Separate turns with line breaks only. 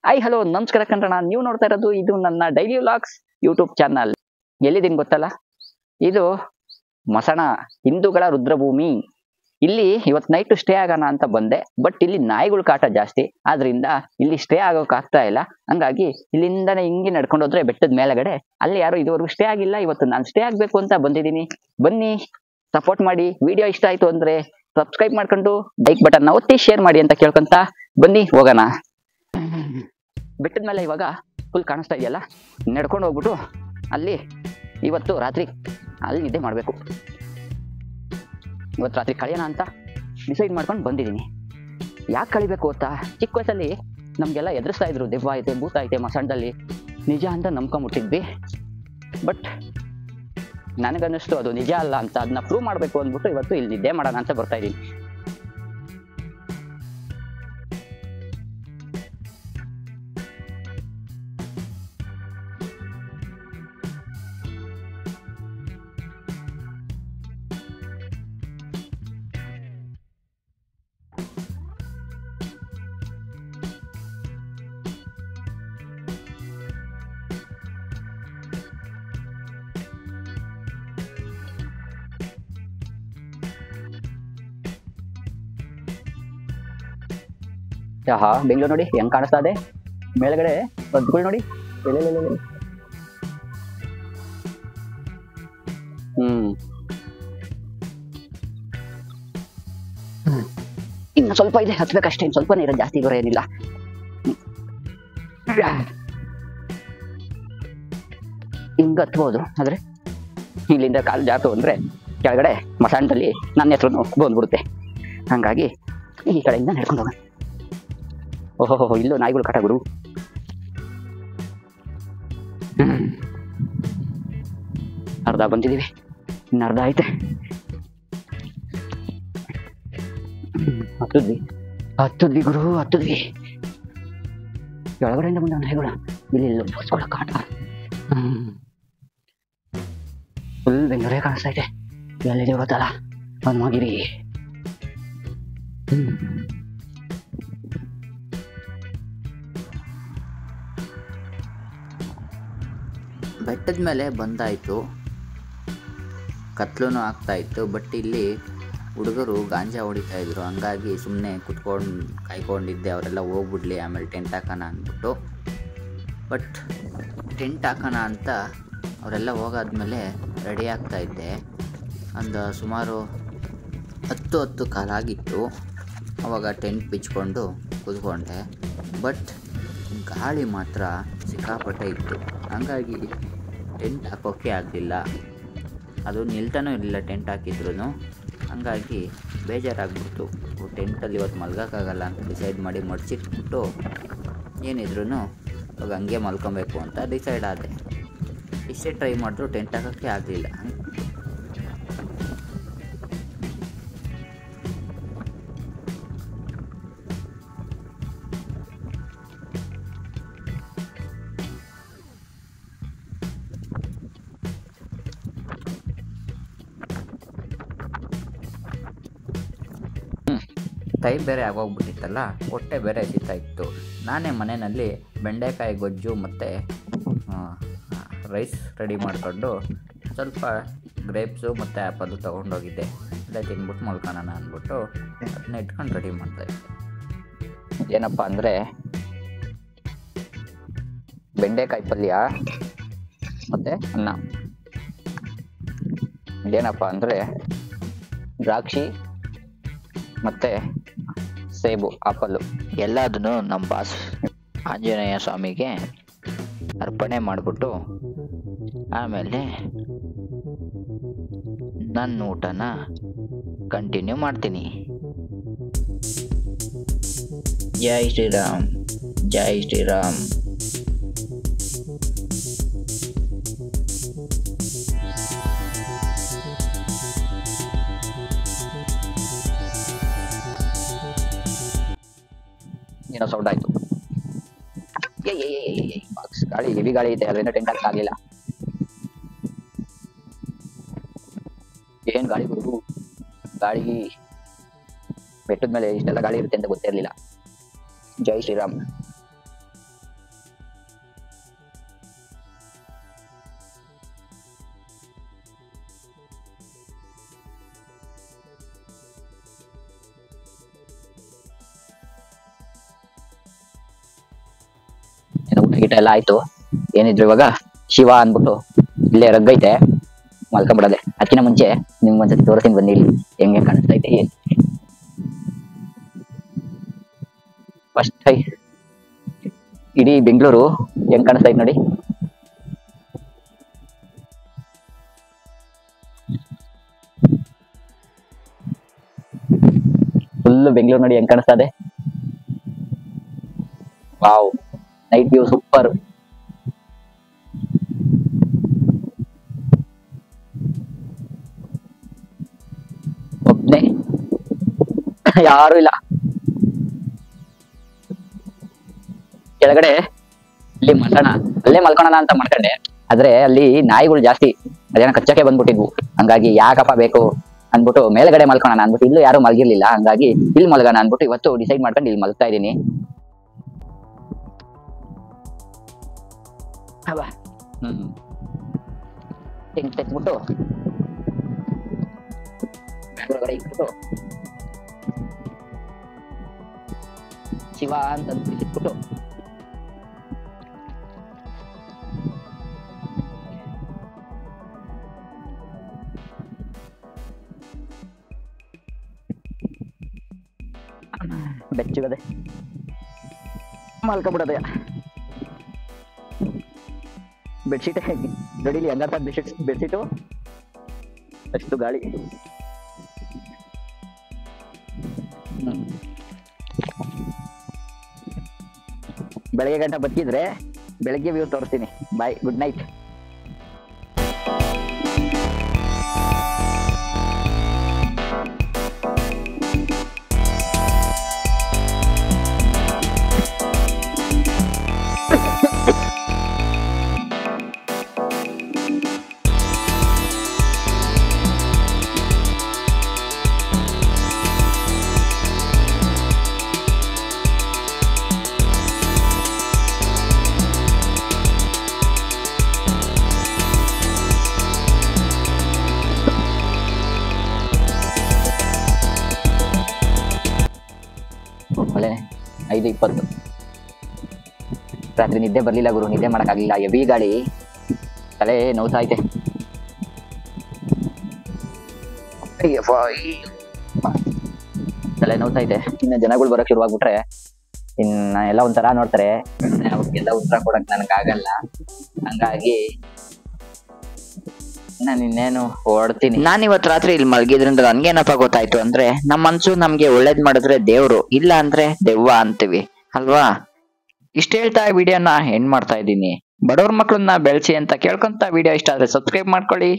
Hi hello ನಮಸ್ಕಾರ ಕಣ್ಣ, ನೀವು ನೋಡ್ತಾ ಇರೋದು ಇದು ನನ್ನ ಡೈಲಿ ವ್ಲಾಗ್ಸ್ ಯೂಟ್ಯೂಬ್ ಚಾನಲ್. ಎಲ್ಲಿದ್ದೀನಿ ಗೊತ್ತಲ್ಲ, ಇದು ಮಸಣ ಹಿಂದೂಗಳ ರುದ್ರಭೂಮಿ. ಇಲ್ಲಿ ಇವತ್ತು ನೈಟ್ ಸ್ಟೇ ಆಗೋಣ ಅಂತ ಬಂದೆ, ಬಟ್ ಇಲ್ಲಿ ನಾಯಿಗಳ ಕಾಟ ಜಾಸ್ತಿ, ಆದ್ರಿಂದ ಇಲ್ಲಿ ಸ್ಟೇ ಆಗೋಕೆ ಆಗ್ತಾ ಇಲ್ಲ. ಹಂಗಾಗಿ ಇಲ್ಲಿಂದನೇ ಹಿಂಗೆ ನಡ್ಕೊಂಡು ಹೋದ್ರೆ ಬೆಟ್ಟದ ಮೇಲೆಗಡೆ, ಅಲ್ಲಿ ಯಾರು ಇದುವರೆಗೂ ಸ್ಟೇ ಆಗಿಲ್ಲ. ಇವತ್ತು ನಾನು ಸ್ಟೇ ಆಗಬೇಕು ಅಂತ ಬಂದಿದ್ದೀನಿ. ಬನ್ನಿ, ಸಪೋರ್ಟ್ ಮಾಡಿ. ವಿಡಿಯೋ ಇಷ್ಟ ಆಯ್ತು ಅಂದ್ರೆ ಸಬ್ಸ್ಕ್ರೈಬ್ ಮಾಡ್ಕೊಂಡು ಲೈಕ್ ಬಟನ್ ಒತ್ತಿ ಶೇರ್ ಮಾಡಿ ಅಂತ ಕೇಳ್ಕೊಂತ ಬನ್ನಿ ಹೋಗೋಣ. ಬೆಟ್ಟದ ಮೇಲೆ ಇವಾಗ ಫುಲ್ ಕಾಣಿಸ್ತಾ ಇದೆಯಲ್ಲ, ನಡ್ಕೊಂಡು ಹೋಗ್ಬಿಟ್ಟು ಅಲ್ಲಿ ಇವತ್ತು ರಾತ್ರಿ ಅಲ್ಲಿ ನಿದ್ದೆ ಮಾಡಬೇಕು. ಇವತ್ತು ರಾತ್ರಿ ಕಳೆಯೋಣ ಅಂತ ಡಿಸೈಡ್ ಮಾಡ್ಕೊಂಡು ಬಂದಿದ್ದೀನಿ. ಯಾಕೆ ಕಳಿಬೇಕು ಗೊತ್ತಾ, ಚಿಕ್ಕ ವಯಸ್ಸಲ್ಲಿ ನಮಗೆಲ್ಲ ಎದುರಿಸ್ತಾ ಇದ್ರು, ದೆವ್ವ ಐತೆ, ಭೂತ ಐತೆ ಮಸಣದಲ್ಲಿ, ನಿಜ ಅಂತ ನಂಬ್ಕೊಂಬಿಟ್ಟಿದ್ವಿ. ಬಟ್ ನನಗನ್ನಿಸ್ತು ಅದು ನಿಜ ಅಲ್ಲ ಅಂತ. ಅದನ್ನ ಪ್ರೂವ್ ಮಾಡಬೇಕು ಅಂದ್ಬಿಟ್ಟು ಇವತ್ತು ಇಲ್ಲಿ ನಿದ್ದೆ ಮಾಡೋಣ ಅಂತ ಬರ್ತಾ ಇದ್ದೀನಿ. ಆಹಾ, ಬೆಂಗಳೂರು ನೋಡಿ ಹೆಂಗ್ ಕಾಣಿಸ್ತಾ ಇದೆ. ಮೇಲ್ಗಡೆ ಬದ್ಗಳು ನೋಡಿ. ಇನ್ನು ಸ್ವಲ್ಪ ಇದೆ, ಹತ್ಬೇಕಷ್ಟೇ. ಇನ್ನು ಸ್ವಲ್ಪನೇ ಇರೋದು, ಜಾಸ್ತಿ ದೂರ ಏನಿಲ್ಲ. ಹಿಂಗ ಹತ್ಬೋದು, ಆದ್ರೆ ಇಲ್ಲಿಂದ ಕಾಲು ಜಾತು ಅಂದ್ರೆ ಕೆಳಗಡೆ ಮಸಾಣದಲ್ಲಿ ನನ್ನ ಹೆಸರು ಬಂದ್ಬಿಡುತ್ತೆ. ಹಂಗಾಗಿ ಈ ಕಡೆಯಿಂದ ನಡ್ಕೊಂಡು ಹೋಗೋಣ. ಓಹೋ, ಇಲ್ಲೂ ನಾಯಿಗಳು ಕಾಟ ಗುರು. ಅರ್ಧ ಬಂದಿದ್ದೀವಿ, ಇನ್ನು ಅರ್ಧ ಐತೆ. ಹತ್ತದ್ವಿ ಗುರು, ಹತ್ತದ್ವಿ. ಕೆಳಗಡೆಯಿಂದ ಬಂದ ನಾಯಿಗಳು ಇಲ್ಲಿ ಬಸ್ಗಳ ಕಾಟ. ಫುಲ್ ಬೆಂಗಳೂರೇ ಕಾಣಿಸ್ತಾ ಐತೆ. ಎಲ್ಲಿದೆ ಗೊತ್ತಲ್ಲ, ಹನುಮಗಿರಿ.
ಬೆಟ್ಟದ ಮೇಲೆ ಬಂದಾಯಿತು, ಕತ್ಲೂ ಆಗ್ತಾ ಇತ್ತು. ಬಟ್ ಇಲ್ಲಿ ಹುಡುಗರು ಗಾಂಜಾ ಹೊಡಿತಾ ಇದ್ರು, ಹಂಗಾಗಿ ಸುಮ್ಮನೆ ಕುತ್ಕೊಂಡು ಕಾಯ್ಕೊಂಡಿದ್ದೆ ಅವರೆಲ್ಲ ಹೋಗ್ಬಿಡ್ಲಿ, ಆಮೇಲೆ ಟೆಂಟ್ ಹಾಕೋಣ ಅಂದ್ಬಿಟ್ಟು. ಬಟ್ ಟೆಂಟ್ ಹಾಕೋಣ ಅಂತ ಅವರೆಲ್ಲ ಹೋಗಾದ್ಮೇಲೆ ರೆಡಿ ಆಗ್ತಾ ಇದ್ದೆ. ಒಂದು ಸುಮಾರು 10 ಕಾಲಾಗಿತ್ತು. ಆವಾಗ ಟೆಂಟ್ ಬಿಚ್ಕೊಂಡು ಕೂತ್ಕೊಂಡೆ. ಬಟ್ ಗಾಳಿ ಮಾತ್ರ ಸಿಕ್ಕಾಪಟ್ಟೆ ಇತ್ತು, ಹಂಗಾಗಿ ಟೆಂಟ್ ಹಾಕೋಕ್ಕೆ ಆಗಲಿಲ್ಲ. ಅದು ನಿಲ್ತಾನೂ ಇರಲಿಲ್ಲ ಟೆಂಟ್ ಹಾಕಿದ್ರು. ಹಂಗಾಗಿ ಬೇಜಾರಾಗ್ಬಿಡ್ತು. ಟೆಂಟಲ್ಲಿ ಇವತ್ತು ಮಲ್ಗೋಕ್ಕಾಗಲ್ಲ ಅಂತ ಡಿಸೈಡ್ ಮಾಡಿ ಮಡ್ಚಿಟ್ಬಿಟ್ಟು ಏನಿದ್ರು ಇವಾಗ ಹಂಗೆ ಮಲ್ಕೊಬೇಕು ಅಂತ ಡಿಸೈಡ್ ಆದೆ. ಇಷ್ಟೇ ಟ್ರೈ ಮಾಡಿದ್ರು ಟೆಂಟ್ ಹಾಕೋಕ್ಕೆ ಆಗಲಿಲ್ಲ. ಟೈಮ್ ಬೇರೆ ಆಗೋಗ್ಬಿಟ್ಟಿತ್ತಲ್ಲ, ಹೊಟ್ಟೆ ಬೇರೆ ಹಸಿತಾ ಇತ್ತು. ನಾನೇ ಮನೆಯಲ್ಲಿ ಬೆಂಡೆಕಾಯಿ ಗೊಜ್ಜು ಮತ್ತು ರೈಸ್ ರೆಡಿ ಮಾಡಿಕೊಂಡು ಸ್ವಲ್ಪ ಗ್ರೇಪ್ಸು ಮತ್ತು ಆ್ಯಪಲ್ಲು ತೊಗೊಂಡೋಗಿದ್ದೆ. ಅಲ್ಲೇ ತಿನ್ಬಿಟ್ಟು ಮಲ್ಕೊಳ್ಳೋಣ ಅಂದ್ಬಿಟ್ಟು ಅದನ್ನ ಇಟ್ಕೊಂಡು ರೆಡಿ ಮಾಡ್ತಾಯಿದ್ದೆ.
ಏನಪ್ಪ ಅಂದರೆ ಬೆಂಡೆಕಾಯಿ ಪಲ್ಯ ಮತ್ತು ಅನ್ನ. ಏನಪ್ಪ ಅಂದರೆ ದ್ರಾಕ್ಷಿ ಮತ್ತು ಸೇಬು, ಆಪಲ್ಲು
ಎಲ್ಲದನ್ನು ನಮ್ಮ ಬಾಸ್ ಆಂಜನೇಯ ಸ್ವಾಮಿಗೆ ಅರ್ಪಣೆ ಮಾಡಿಬಿಟ್ಟು ಆಮೇಲೆ ನನ್ನ ಊಟನ ಕಂಟಿನ್ಯೂ ಮಾಡ್ತೀನಿ. ಜೈ ಶ್ರೀರಾಮ್, ಜೈ ಶ್ರೀರಾಮ್.
ಏನೋ ಸೌಂಡ್ ಆಯ್ತು. ಗಾಳಿ, ಹೆವಿ ಗಾಳಿ ಐತೆ, ಅದರಿಂದ ಟೆಂಟ್ ಹಾಕಕ್ಕಾಗಲಿಲ್ಲ. ಏನ್ ಗಾಳಿ ಗುರು, ಗಾಳಿ ಬೆಟ್ಟದ ಮೇಲೆ ಇಷ್ಟೆಲ್ಲ ಗಾಳಿ ಇರುತ್ತೆ ಅಂತ ಗೊತ್ತಿರಲಿಲ್ಲ. ಜೈ ಶ್ರೀರಾಮ್. ಊಟ ಎಲ್ಲ ಆಯ್ತು. ಏನಿದ್ರು ಇವಾಗ ಶಿವ ಅಂದ್ಬಿಟ್ಟು ಇಲ್ಲೇ ರಗ್ಗೈತೆ ಮಲ್ಕೊಂಬಿಡೋದೆ. ಅದಕ್ಕಿಂತ ಮುಂಚೆ ನಿಮ್ಗೆ ಒಂದ್ಸತಿ ತೋರಿಸ್ತೀನಿ ಬನ್ನಿ ಇಲ್ಲಿ ಹೆಂಗೆ ಕಾಣಿಸ್ತೈತೆ. ಫಸ್ಟ್ ಇಡೀ ಬೆಂಗಳೂರು ಹೆಂಗ್ ಕಾಣಿಸ್ತೈತೆ ನೋಡಿ. ಫುಲ್ ಬೆಂಗಳೂರು ನೋಡಿ ಹೆಂಗ್ ಕಾಣಿಸ್ತಾ ಇದೆ. Wow, night view super. ಒಬ್ನೇ, ಯಾರು ಇಲ್ಲ. ಕೆಳಗಡೆ ಇಲ್ಲಿ ಮಸಣ, ಅಲ್ಲೇ ಮಲ್ಕೊಳ್ಳೋಣ ಅಂತ ಮಾಡ್ಕೊಂಡೆ. ಆದ್ರೆ ಅಲ್ಲಿ ನಾಯಿಗಳು ಜಾಸ್ತಿ, ಅದೇನೋ ಕಚ್ಚಕ್ಕೆ ಬಂದ್ಬಿಟ್ಟಿದ್ವು. ಹಂಗಾಗಿ ಯಾಕಪ್ಪ ಬೇಕು ಅನ್ಬಿಟ್ಟು ಮೇಲ್ಗಡೆ ಮಲ್ಕೊಳ್ಳೋಣ ಅನ್ಬಿಟ್ಟು ಇಲ್ಲೂ ಯಾರು ಮಲ್ಗಿರ್ಲಿಲ್ಲ. ಹಂಗಾಗಿ ಇಲ್ಲಿ ಮಲ್ಗೋಣ ಅನ್ಬಿಟ್ಟು ಇವತ್ತು ಡಿಸೈಡ್ ಮಾಡ್ಕೊಂಡು ಇಲ್ಲಿ ಮಲ್ಗ್ತಾ ಇದ್ದೀನಿ. ತೆಗ್ದ್ಬಿಟ್ಟು ಒಳಗಡೆ ಇಟ್ಬಿಟ್ಟು ಶಿವ ಅಂತ ಇಟ್ಬಿಟ್ಟು ಬೆಚ್ಚಗದೆ ಮಲ್ಕೊಂಡ್ಬಿಡೋದೆ. ಬೆಡ್ಶೀಟ್ ರೆಡಿಲಿ ಹಂಗಾರ ಬೆಡ್ಶೀಟು ಅಷ್ಟು ಗಾಳಿ. ಬೆಳಗ್ಗೆ ಗಂಟೆ ಬದುಕಿದ್ರೆ ಬೆಳಗ್ಗೆ ವ್ಯೂ ತೋರಿಸ್ತೀನಿ. ಬಾಯ್, ಗುಡ್ ನೈಟ್. ಒಳ್ಳೆ 5:20 ರಾತ್ರಿ ನಿದ್ದೆ ಬರ್ಲಿಲ್ಲ ಗುರು. ನಿದ್ದೆ ಮಾಡಕ್ಕಾಗ್ಲಿಲ್ಲ, ಹೆವಿ ಗಾಳಿ, ತಲೆ ನೋವ್ತಾ ಐತೆ. ತಲೆ ನೋವ್ತಾ ಐತೆ. ಇನ್ನು ಜನಗಳು ಬರಕ್ ಶುರುವಾಗ್ಬಿಟ್ರೆ ಇನ್ನ ಎಲ್ಲ ಒಂಥರ ನೋಡ್ತಾರೆ. ಅವ್ರಿಗೆಲ್ಲ ಉತ್ತರ ಕೊಡಕ್ ನನಗಾಗಲ್ಲ. ಹಂಗಾಗಿ ನಾನು ಇನ್ನೇನು ಹೊಡ್ತೀನಿ.
ನಾನಿವತ್ತು ರಾತ್ರಿ ಇಲ್ಲಿ ಮಲಗಿದ್ರಿಂದ ನನ್ಗೇನಪ್ಪ ಗೊತ್ತಾಯ್ತು ಅಂದ್ರೆ, ನಮ್ಮ ಮನ್ಸು ನಮ್ಗೆ ಒಳ್ಳೇದ್ ಮಾಡಿದ್ರೆ ದೇವ್ರು, ಇಲ್ಲ ಅಂದ್ರೆ ದೆವ್ವ ಅಂತೀವಿ ಅಲ್ವಾ. ಇಷ್ಟ ಹೇಳ್ತಾ ವಿಡಿಯೋನ ಎಂಡ್ ಮಾಡ್ತಾ ಇದ್ದೀನಿ. ಬಡವ್ರ ಮಕ್ಕಳನ್ನ ಬೆಳೆಸಿ ಅಂತ ಕೇಳ್ಕೊಂತ ವಿಡಿಯೋ ಇಷ್ಟ ಆದ್ರೆ ಸಬ್ಸ್ಕ್ರೈಬ್ ಮಾಡ್ಕೊಳ್ಳಿ.